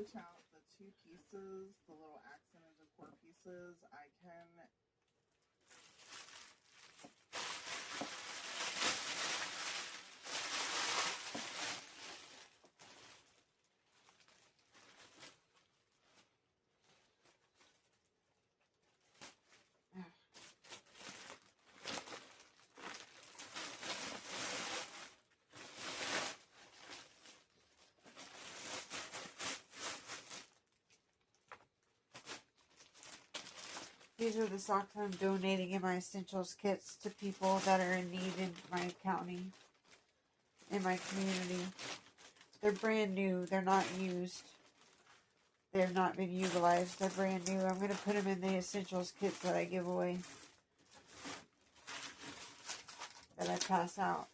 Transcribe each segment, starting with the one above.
switch out the two pieces, the little accent and decor pieces, I can These are the socks I'm donating in my essentials kits to people that are in need in my county, in my community. They're brand new. They're not used. They've not been utilized. They're brand new. I'm going to put them in the essentials kits that I give away, that I pass out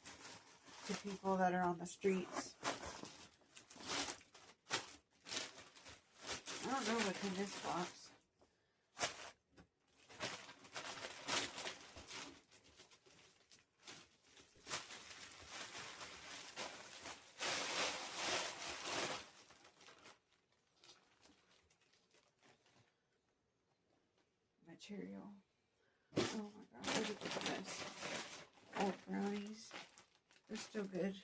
to people that are on the streets. I don't know what's in this box. Material. Oh my god, look at this mess. Old brownies. They're still good.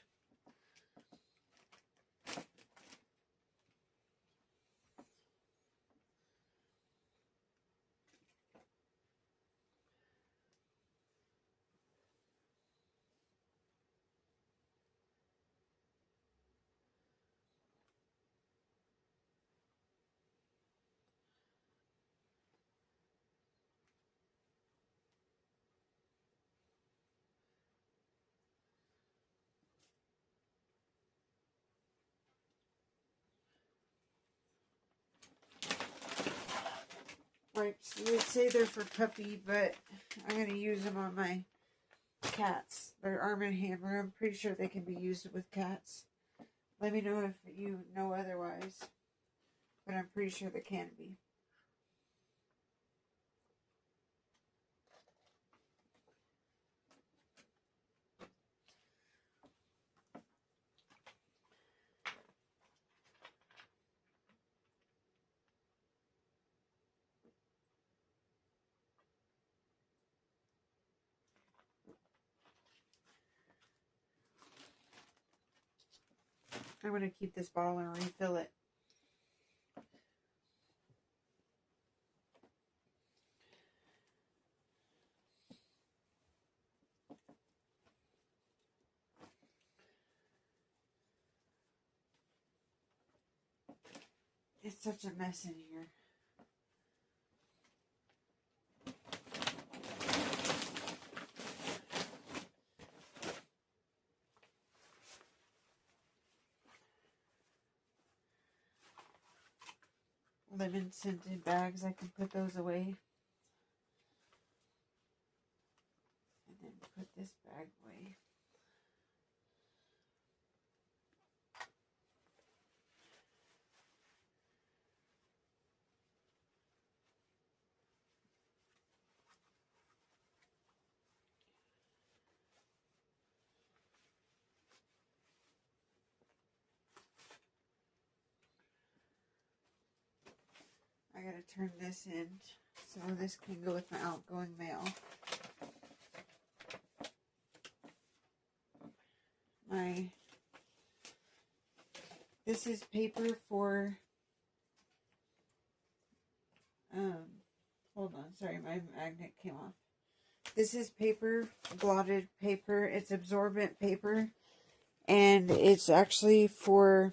Wipes. They say they're for puppy, but I'm going to use them on my cats. They're Arm & Hammer. I'm pretty sure they can be used with cats. Let me know if you know otherwise. But I'm pretty sure they can be. I'm going to keep this bottle and refill it. It's such a mess in here. Lemon scented bags, I can put those away. And then put this bag away. I gotta turn this in so this can go with my outgoing mail. This is paper for, hold on, sorry, my magnet came off. This is paper, blotted paper. It's absorbent paper, and it's actually for,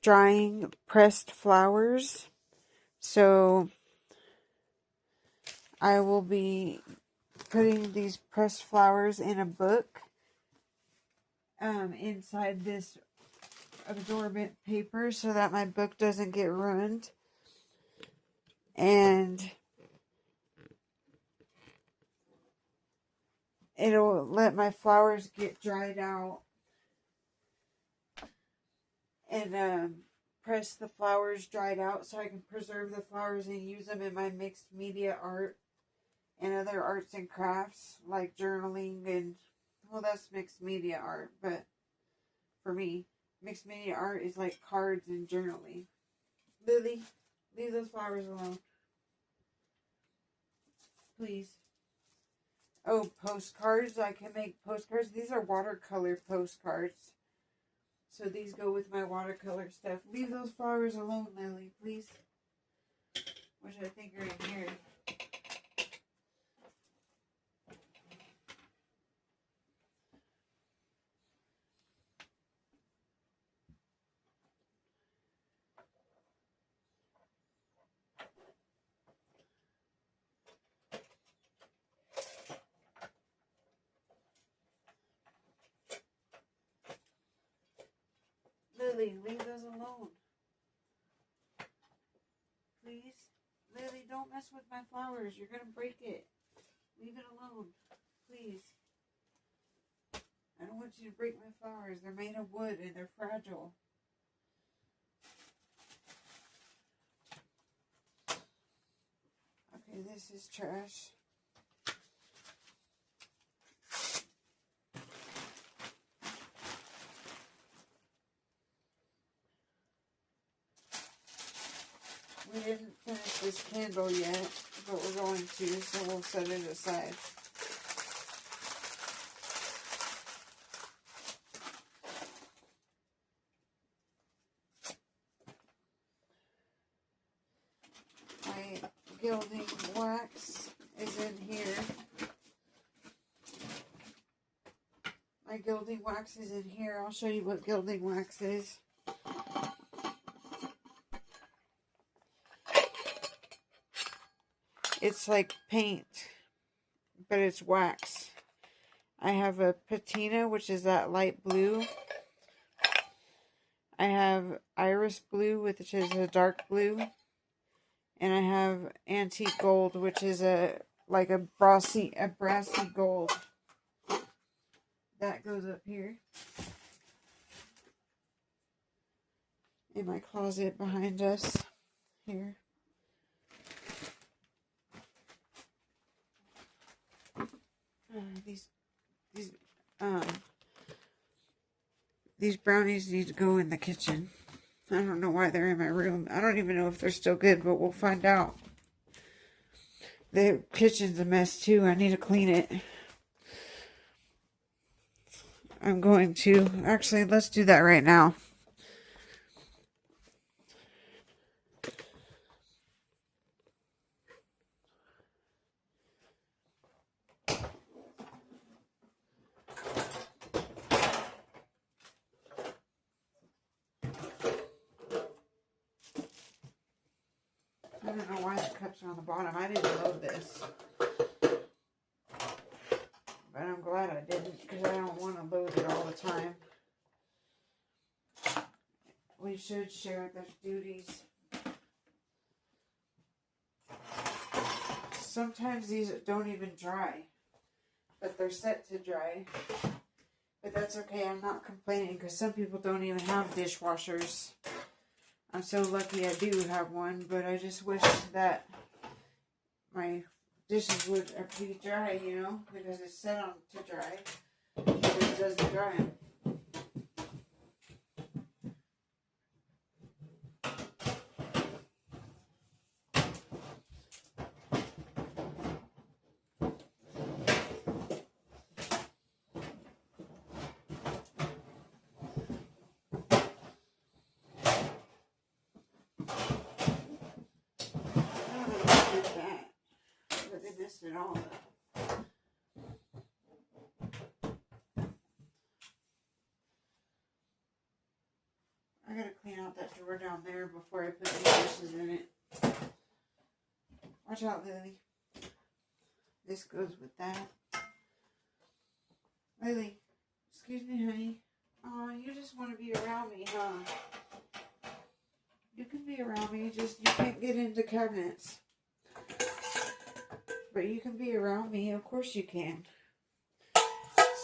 drying pressed flowers. So I will be putting these pressed flowers in a book inside this absorbent paper so that my book doesn't get ruined. And it'll let my flowers get dried out and press the flowers dried out so I can preserve the flowers and use them in my mixed media art and other arts and crafts like journaling and, well, that's mixed media art, but for me. mixed media art is like cards and journaling. Lily, leave those flowers alone. Please. Oh, postcards. I can make postcards. These are watercolor postcards. So these go with my watercolor stuff. Leave those flowers alone, Lily, please. Which I think are in here. Lily, leave those alone. Please. Lily, don't mess with my flowers. You're going to break it. Leave it alone. Please. I don't want you to break my flowers. They're made of wood and they're fragile. Okay, this is trash. We didn't finish this candle yet, but we're going to, so we'll set it aside. My gilding wax is in here. My gilding wax is in here. I'll show you what gilding wax is. It's like paint, but it's wax. I have a patina, which is that light blue. I have iris blue, which is a dark blue. And I have antique gold, which is a brassy gold. That goes up here. In my closet behind us. Here. These brownies need to go in the kitchen. I don't know why they're in my room. I don't even know if they're still good, but we'll find out. The kitchen's a mess too. I need to clean it. I'm going to. Actually, let's do that right now. I don't know why the cups are on the bottom. I didn't load this. But I'm glad I didn't, because I don't want to load it all the time. We should share the duties. Sometimes these don't even dry, but they're set to dry. But that's okay. I'm not complaining, because some people don't even have dishwashers. I'm so lucky I do have one, but I just wish that my dishes would be dry, you know, because it's set on to dry, but it doesn't dry them. It all up. I gotta clean out that drawer down there before I put the dishes in it. Watch out, Lily. This goes with that. Lily, excuse me, honey. Oh, you just want to be around me, huh? You can be around me, just you can't get into cabinets. But you can be around me. Of course you can.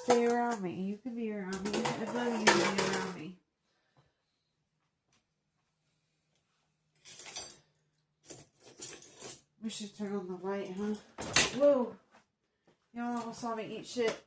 Stay around me. You can be around me. I love you to be around me. We should turn on the light, huh? Whoa! Y'all almost saw me eat shit.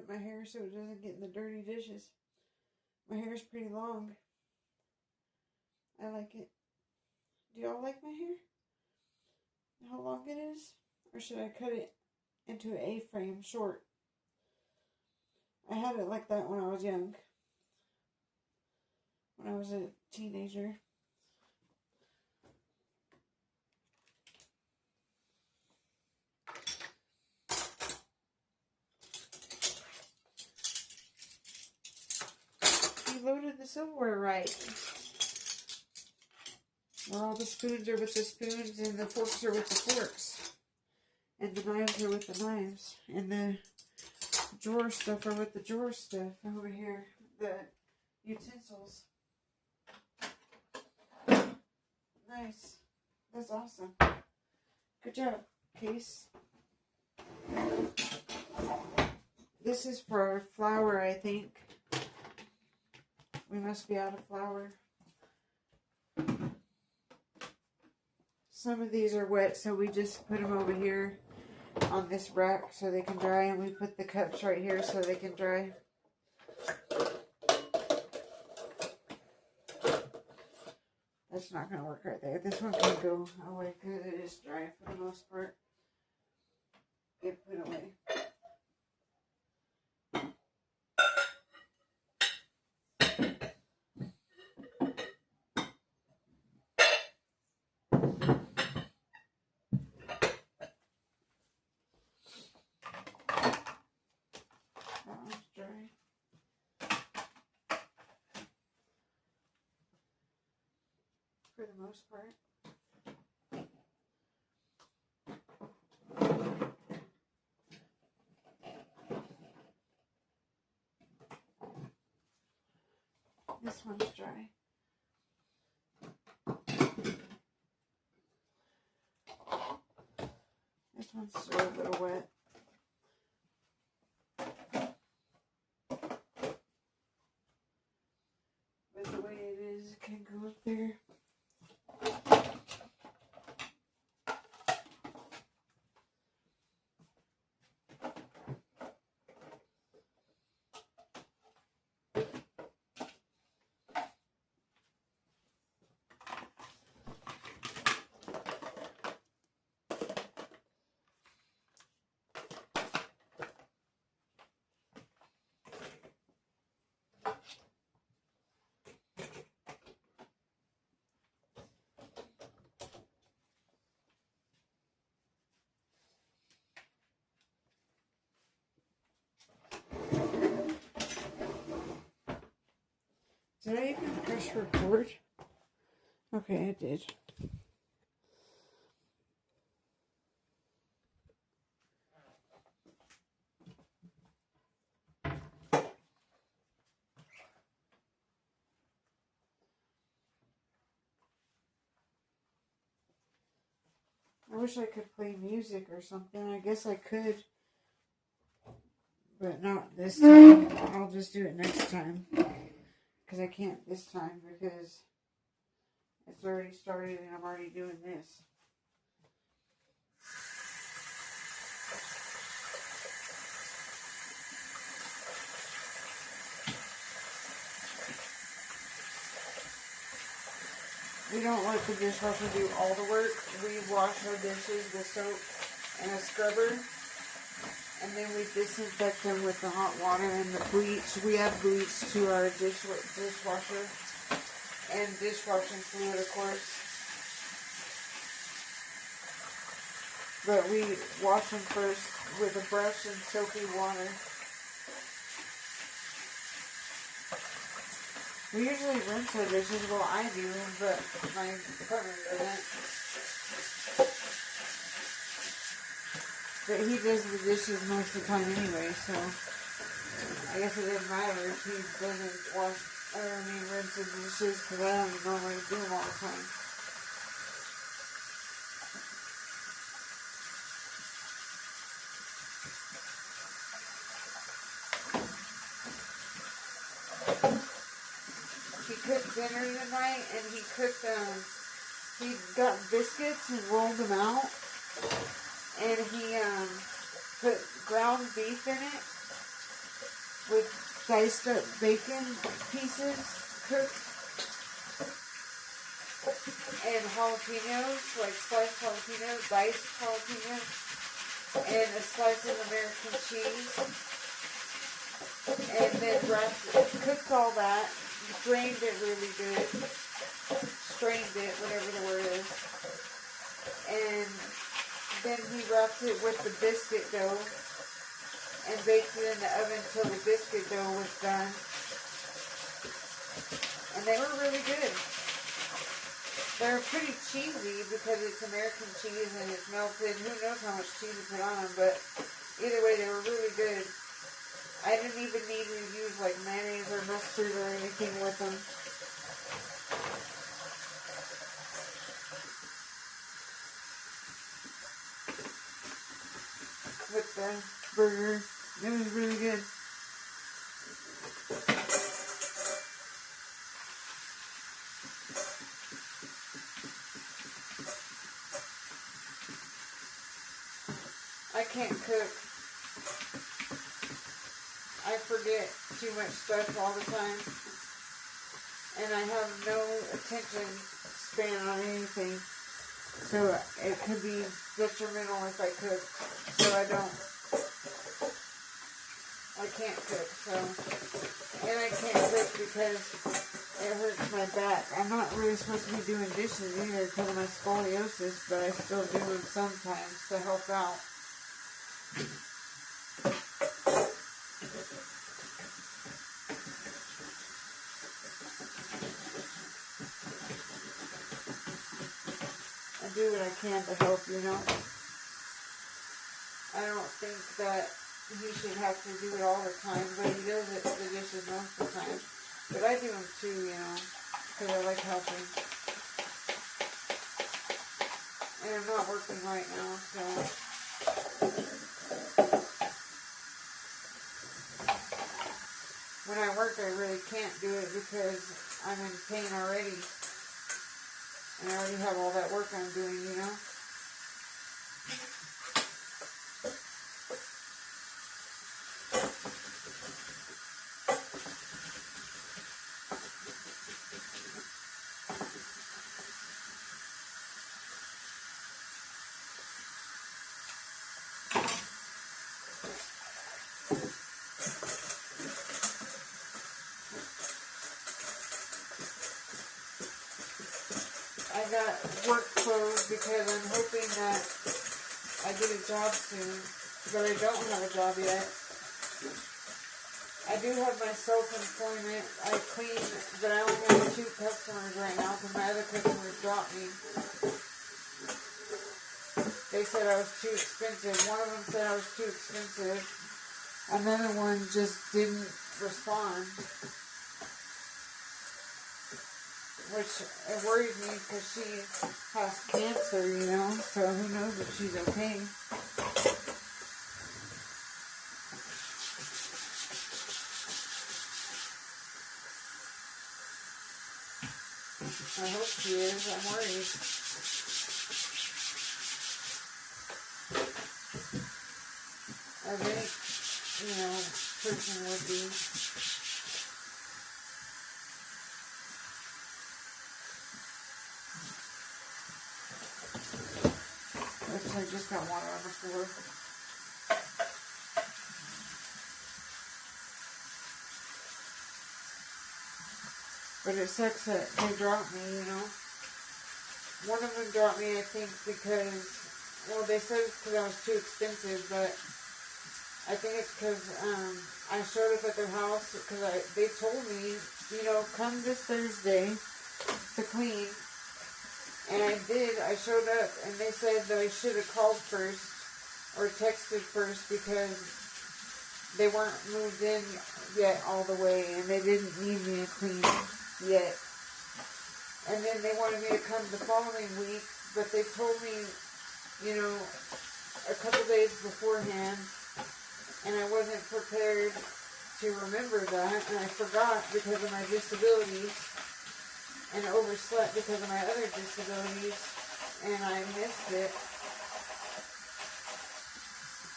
it my hair so it doesn't get in the dirty dishes. My hair is pretty long. I like it. Do y'all like my hair? How long it is? Or should I cut it into an A-frame short? I had it like that when I was young. When I was a teenager. He loaded the silverware right. Where all the spoons are with the spoons and the forks are with the forks. And the knives are with the knives. And the drawer stuff are with the drawer stuff over here. The utensils. Nice. That's awesome. Good job, Case. This is for flour, I think. We must be out of flour. Some of these are wet, so we just put them over here on this rack so they can dry, and we put the cups right here so they can dry. That's not going to work right there. This one can go away because it is dry for the most part. Get put away. That one's dry. For the most part. This one's dry. This one's still a little wet. But the way it is, it can go up there. Did I even press record? Okay, I did. I wish I could play music or something. I guess I could. But not this time. I'll just do it next time. Because I can't this time because it's already started and I'm already doing this. We don't let the dishwasher do all the work. We wash our dishes with soap and a scrubber. And then we disinfect them with the hot water and the bleach. We add bleach to our dishwasher. And dishwashing fluid, of course. But we wash them first with a brush and soapy water. We usually rinse our dishes. Well, I do, but my partner doesn't. But he does the dishes most of the time anyway, so I guess it doesn't matter if he doesn't rinse the dishes because I don't normally do them all the time. He cooked dinner tonight, and he got biscuits and rolled them out, and he put ground beef in it, with diced up bacon pieces cooked and jalapenos, like sliced jalapenos, diced jalapenos, and a slice of American cheese, and then cooked all that, drained it really good, strained it, whatever the word is, and then he wrapped it with the biscuit dough and baked it in the oven till the biscuit dough was done. And they were really good. They're pretty cheesy because it's American cheese and it's melted. Who knows how much cheese you put on them, but either way, they were really good. I didn't even need to use like mayonnaise or mustard or anything with them. With the burger, it was really good. I can't cook. I forget too much stuff all the time. And I have no attention span on anything. So it could be detrimental if I cook. So I can't cook. And I can't cook because it hurts my back. I'm not really supposed to be doing dishes either because of my scoliosis, but I still do them sometimes to help out. I do what I can to help, you know. I don't think that he should have to do it all the time, but he does it the dishes most of the time. But I do them too, you know, because I like helping. And I'm not working right now, so. When I work, I really can't do it because I'm in pain already. And I already have all that work I'm doing, you know. I got work clothes because I'm hoping that I get a job soon, but I don't have a job yet. I do have my self-employment. I clean, but I only have 2 customers right now because my other customers dropped me. They said I was too expensive. One of them said I was too expensive. Another one just didn't respond. Which it worries me because she has cancer, you know, so who knows if she's okay. I hope she is. I'm worried. As any, you know, person would be. I just got water on the floor. But it sucks that they dropped me, you know. One of them dropped me, I think, because, well, they said it's because I was too expensive, but I think it's because I showed up at their house because they told me, you know, come this Thursday to clean. And I did. I showed up, and they said that I should have called first or texted first because they weren't moved in yet all the way, and they didn't need me to clean yet. And then they wanted me to come the following week, but they told me, you know, a couple days beforehand, and I wasn't prepared to remember that, and I forgot because of my disabilities. And overslept because of my other disabilities, and I missed it.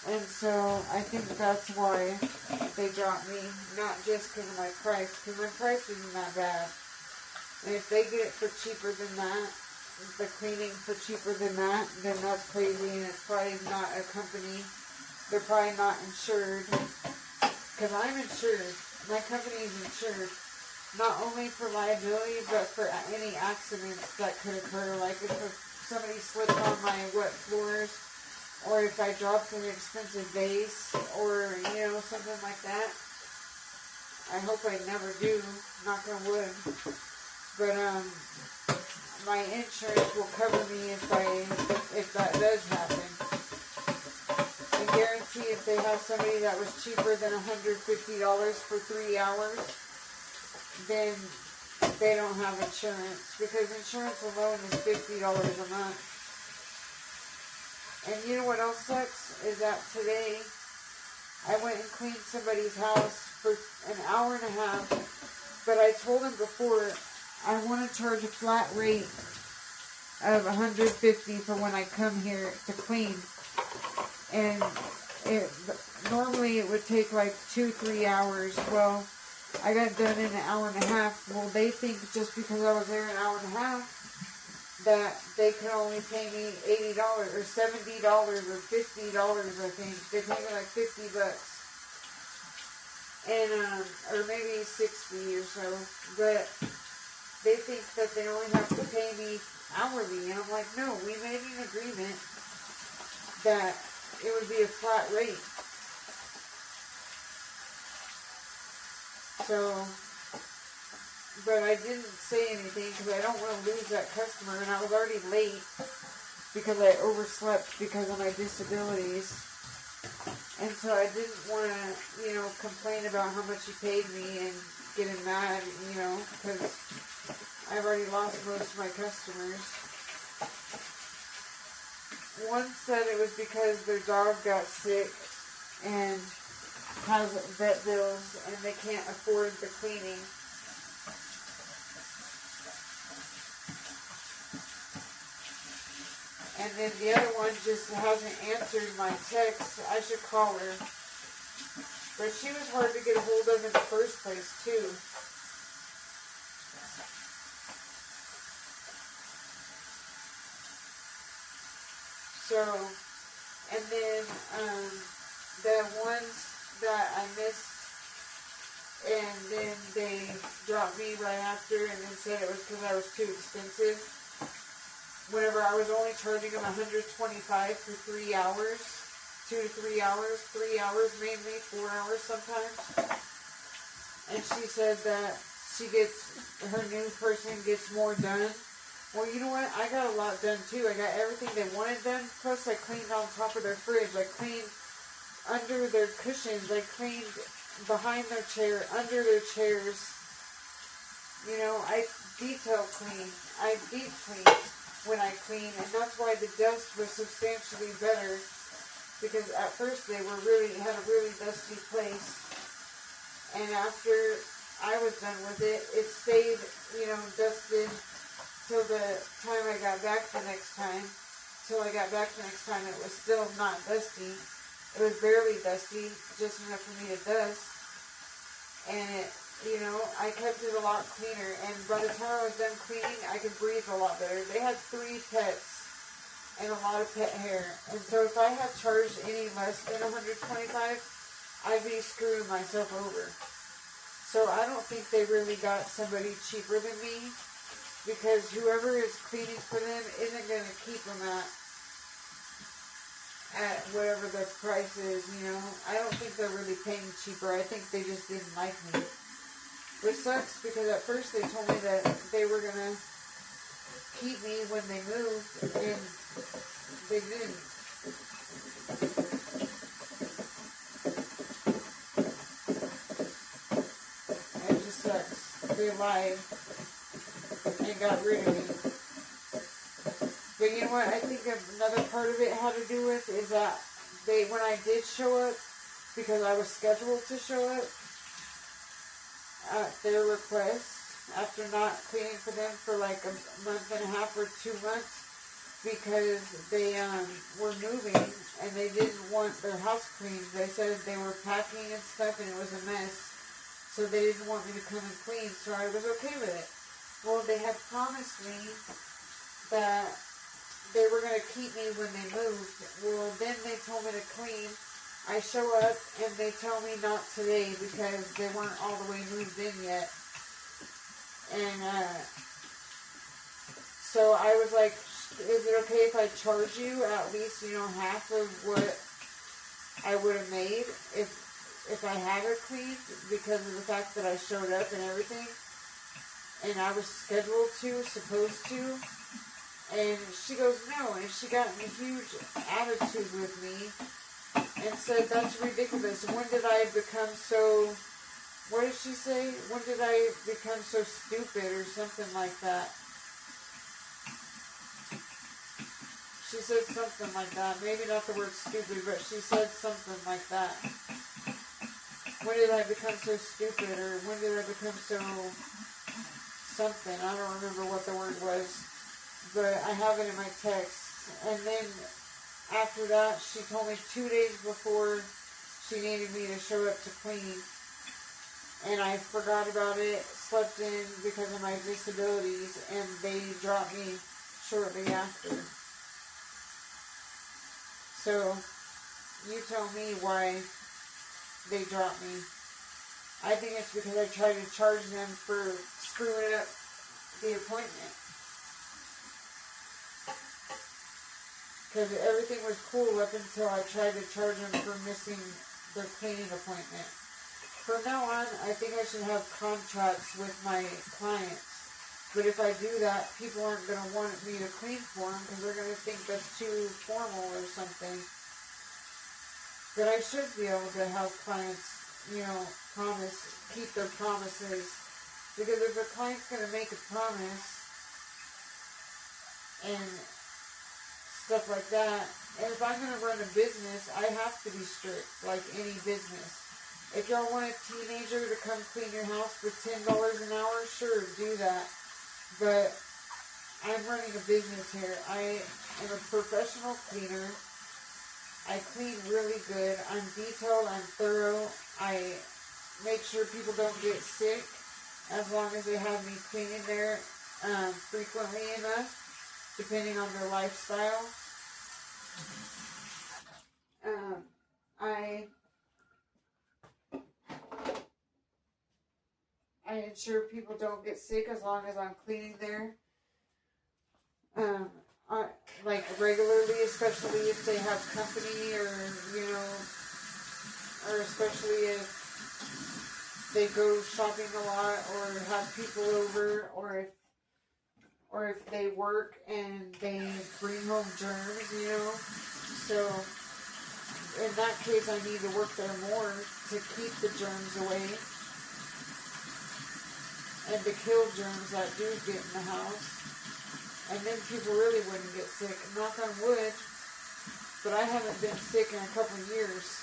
And so I think that's why they dropped me, not just because of my price, because my price isn't that bad. And if they get it for cheaper than that, the cleaning for cheaper than that, then that's crazy, and it's probably not a company. They're probably not insured, because I'm insured. My company is insured, not only for liability, but for any accidents that could occur, like if somebody slipped on my wet floors, or if I dropped an expensive vase, or, you know, something like that. I hope I never do, knock on wood. But, my insurance will cover me if that does happen. And guarantee if they have somebody that was cheaper than $150 for 3 hours, then they don't have insurance. Because insurance alone is $50 a month. And you know what else sucks? Is that today I went and cleaned somebody's house for an hour and a half, but I told them before I want to charge a flat rate of $150 for when I come here to clean. And normally it would take like 2-3 hours. Well, I got done in an hour and a half. Well, they think just because I was there an hour and a half that they could only pay me $80 or $70 or $50, I think. They pay me like $50. And, or maybe 60 or so. But they think that they only have to pay me hourly. And I'm like, no, we made an agreement that it would be a flat rate. So, but I didn't say anything because I don't want to lose that customer, and I was already late because I overslept because of my disabilities. And so I didn't want to, you know, complain about how much he paid me and get him mad, you know, because I've already lost most of my customers. One said it was because their dog got sick and has vet bills and they can't afford the cleaning. And then the other one just hasn't answered my text. I should call her. But she was hard to get a hold of in the first place, too. So, and then the ones that I missed, and then they dropped me right after and then said it was because I was too expensive. Whenever I was only charging them $125 for 3 hours, 2 to 3 hours, 3 hours mainly, 4 hours sometimes. And she said that her new person gets more done. Well, you know what? I got a lot done too. I got everything they wanted done. Plus, I cleaned on top of their fridge. I cleaned under their cushions. I cleaned behind their chair, under their chairs. You know, I detail clean. I deep clean when I clean, and that's why the dust was substantially better, because at first they had a really dusty place, and after I was done with it, it stayed, you know, dusted till the time I got back the next time. Till I got back the next time, it was still not dusty. It was barely dusty, just enough for me to dust, and it, you know, I kept it a lot cleaner, and by the time I was done cleaning, I could breathe a lot better. They had 3 pets and a lot of pet hair, and so if I had charged any less than $125, I'd be screwing myself over. So I don't think they really got somebody cheaper than me, because whoever is cleaning for them isn't going to keep them at whatever the price is, you know. I don't think they're really paying cheaper. I think they just didn't like me. Which sucks, because at first they told me that they were going to keep me when they moved, and they didn't. It just sucks. They lied and got rid of me. But you know what I think another part of it had to do with is that when I did show up, because I was scheduled to show up, at their request, after not cleaning for them for like a month and a half or 2 months, because they were moving and they didn't want their house cleaned. They said they were packing and stuff and it was a mess. So they didn't want me to come and clean, so I was okay with it. Well, they had promised me that they were going to keep me when they moved. Well, then they told me to clean. I show up and they tell me not today because they weren't all the way moved in yet. And so I was like, is it okay if I charge you at least, half of what I would have made if I had her cleaned, because of the fact that I showed up and everything, and I was scheduled to, supposed to, and she goes, no, and she got in a huge attitude with me, and said, that's ridiculous, when did I become so, what did she say, when did I become so stupid, or something like that. She said something like that, maybe not the word stupid, but she said something like that. When did I become so stupid, or when did I become so something? I don't remember what the word was, but I have it in my text. And then after that, she told me 2 days before she needed me to show up to clean. And I forgot about it, slept in because of my disabilities, and they dropped me shortly after. So, you tell me why they dropped me. I think it's because I tried to charge them for screwing up the appointment. Because everything was cool up until I tried to charge them for missing their cleaning appointment. From now on, I think I should have contracts with my clients. But if I do that, people aren't going to want me to clean for them because they're going to think that's too formal or something. But I should be able to have clients, keep their promises. Because if a client's going to make a promise and stuff like that, and if I'm going to run a business, I have to be strict, like any business. If y'all want a teenager to come clean your house for $10 an hour, sure, do that. But I'm running a business here. I am a professional cleaner. I clean really good. I'm detailed. I'm thorough. I make sure people don't get sick as long as they have me cleaning there frequently enough, depending on their lifestyle. I ensure people don't get sick as long as I'm cleaning there. Like regularly, especially if they have company or especially if they go shopping a lot or have people over, or if they work and they bring home germs, So in that case, I need to work there more to keep the germs away and to kill germs that do get in the house. And then people really wouldn't get sick. Knock on wood. But I haven't been sick in a couple of years.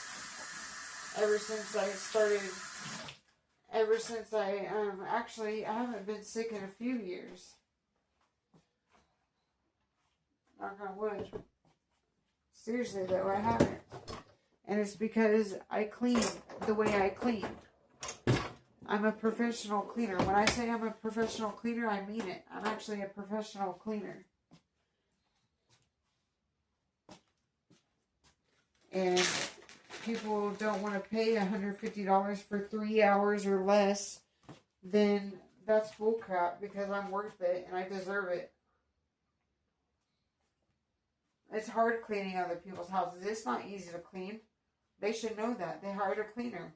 Actually, I haven't been sick in a few years. Knock on wood. Seriously though, I haven't. And it's because I clean the way I clean. I'm a professional cleaner. When I say I'm a professional cleaner, I mean it. I'm actually a professional cleaner. And people don't want to pay $150 for 3 hours or less, then that's bull crap, because I'm worth it and I deserve it. It's hard cleaning other people's houses. It's not easy to clean. They should know that. They hired a cleaner.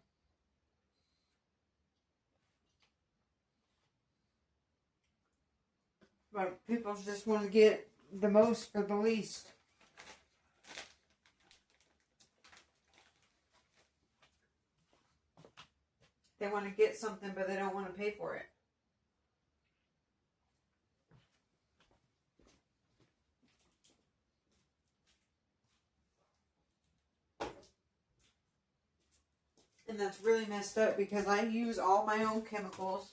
But people just want to get the most for the least. They want to get something, but they don't want to pay for it. And that's really messed up, because I use all my own chemicals,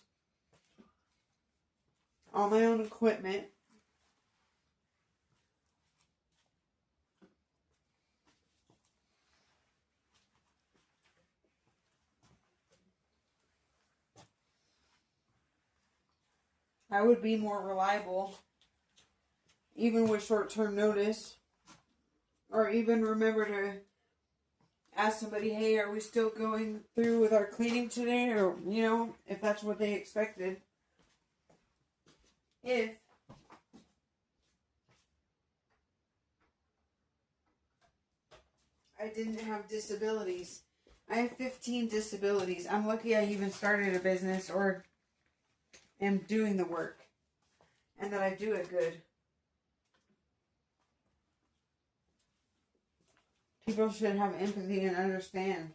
all my own equipment. I would be more reliable, even with short-term notice, or even remember to ask somebody, hey, are we still going through with our cleaning today? Or, you know, if that's what they expected. If I didn't have disabilities. I have 15 disabilities. I'm lucky I even started a business or am doing the work. And that I do it good. People should have empathy and understand.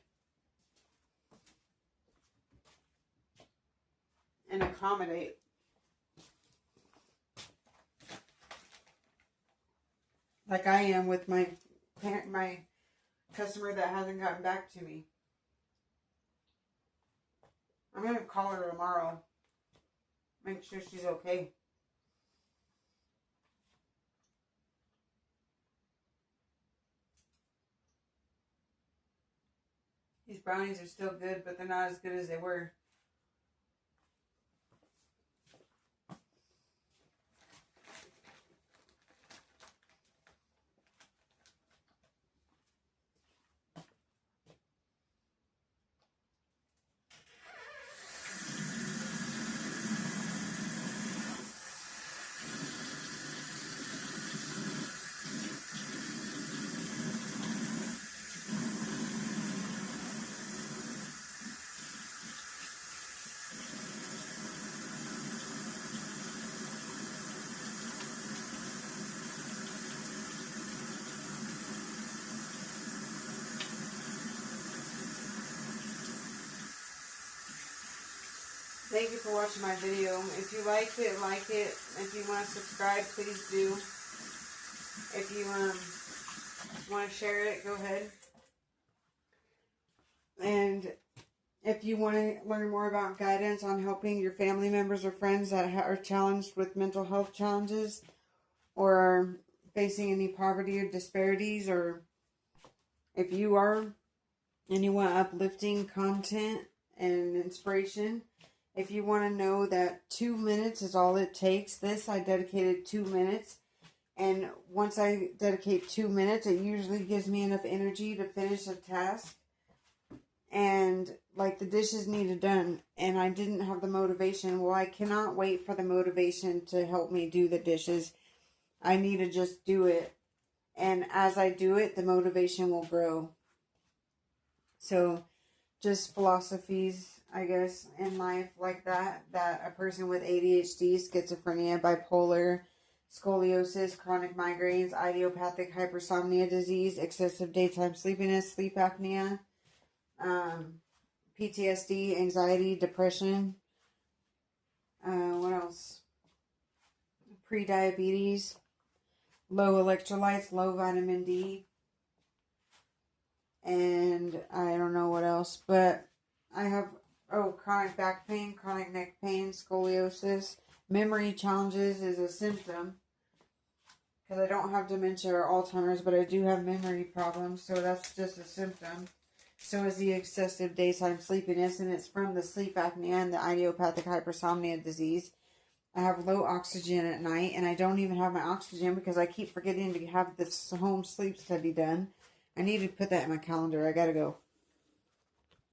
And accommodate. Like I am with my customer that hasn't gotten back to me. I'm going to call her tomorrow. Make sure she's okay. These brownies are still good, but they're not as good as they were. Thank you for watching my video. If you liked it, like it. If you want to subscribe, please do. If you want to share it, go ahead. And if you want to learn more about guidance on helping your family members or friends that are challenged with mental health challenges or are facing any poverty or disparities, or if you are and you want uplifting content and inspiration, if you want to know that 2 minutes is all it takes, I dedicated 2 minutes. And once I dedicate 2 minutes, it usually gives me enough energy to finish a task. And like the dishes needed done, and I didn't have the motivation. Well, I cannot wait for the motivation to help me do the dishes. I need to just do it. And as I do it, the motivation will grow. So just philosophies, I guess, in life like that a person with ADHD, schizophrenia, bipolar, scoliosis, chronic migraines, idiopathic hypersomnia disease, excessive daytime sleepiness, sleep apnea, PTSD, anxiety, depression, what else? Pre-diabetes, low electrolytes, low vitamin D, and I don't know what else, but I have, chronic back pain, chronic neck pain, scoliosis, memory challenges is a symptom, because I don't have dementia or Alzheimer's, but I do have memory problems, so that's just a symptom. So is the excessive daytime sleepiness, and it's from the sleep apnea and the idiopathic hypersomnia disease. I have low oxygen at night, and I don't even have my oxygen because I keep forgetting to have this home sleep study done. I need to put that in my calendar. I gotta go.